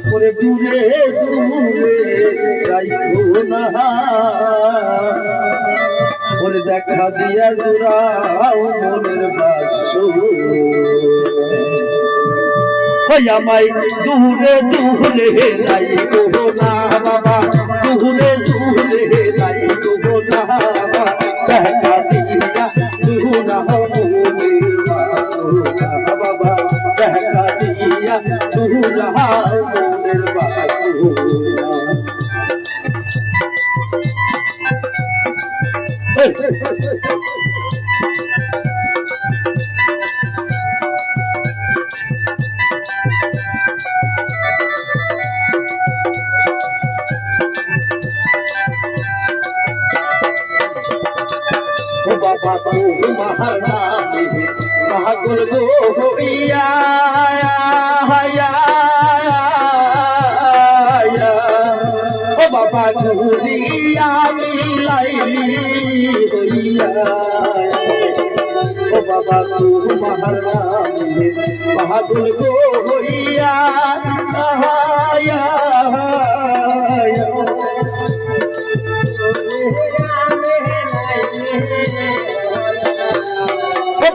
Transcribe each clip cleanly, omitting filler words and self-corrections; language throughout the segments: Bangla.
ওরে দূরে দূরে রাইখো না ওরে দেখা দিয়া জোড়াও মনের বাসু আমায় দূরে দূরে রাইখো না বাবা দূরে দূরে রাইখো না দেখা দিয়া জোড়াও মনের বাসু বাবা দেখা দিয়া জোড়াও মনের বাসু বাবা তোমার নামে পাগল গো হইয়া ও বাবা ঘুরিয়া মিলাইলি হইয়া ও বাবা তোমার নামে পাগল গো হইয়া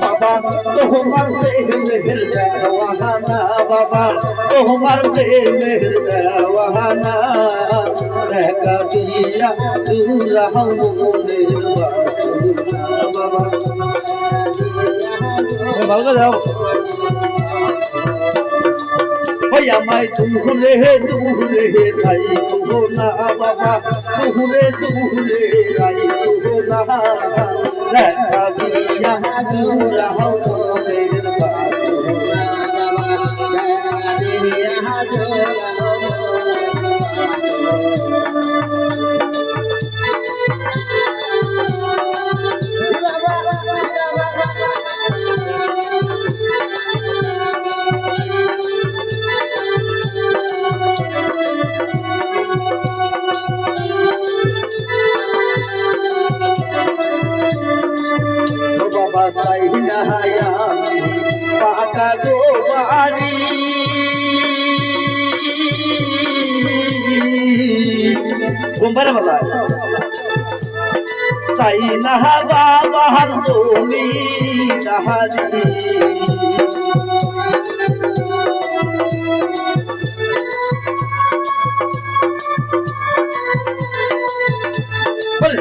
বাবা তোমার প্রেমের দেওয়ানা বাবা তোমার প্রেমের দেওয়ানা দেখা দিয়া দুরাও মনের বাবা ভালো যাও ওই আমায় দূরে দূরে রাই গো না বাবা দূরে দূরে রাই গো না দেখা দিয়া দুরাও মনের বাসু দেখা দিয়া দুরাও বাবা সাই নাহায়া পাকা গো বাড়ি গোম্বারে বাবা সাই নাহা বাবার তুমি নাহারি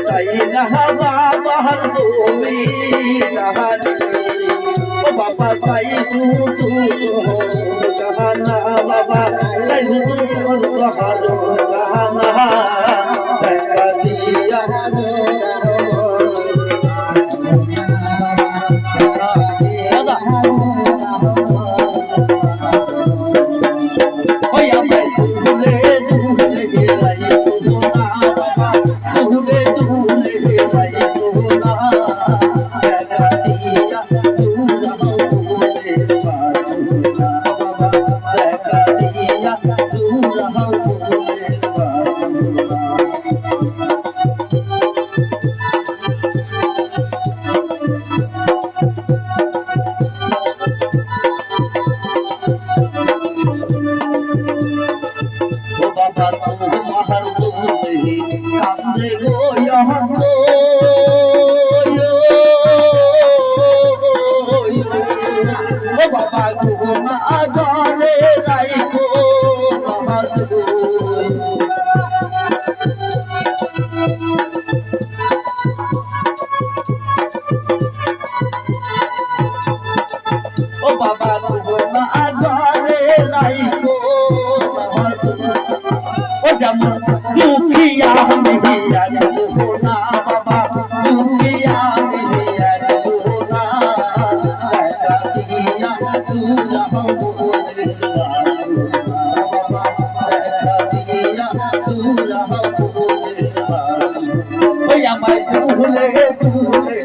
সাই নাহা বাবার তুমি নাহারি ও বাবা সাই তু কাহানা বাবা সাই তু সহারো কাহানা দেখা দিয়া বাবা ঘুমা জলে রাইখো ও বাবা ঘুমা জলে রাইখো ও যেমন দুঃখিয়া মিহিয়া না বাবা দুঃখিয়া মিহিয়া না ওই আমায় ভুলে ভুলে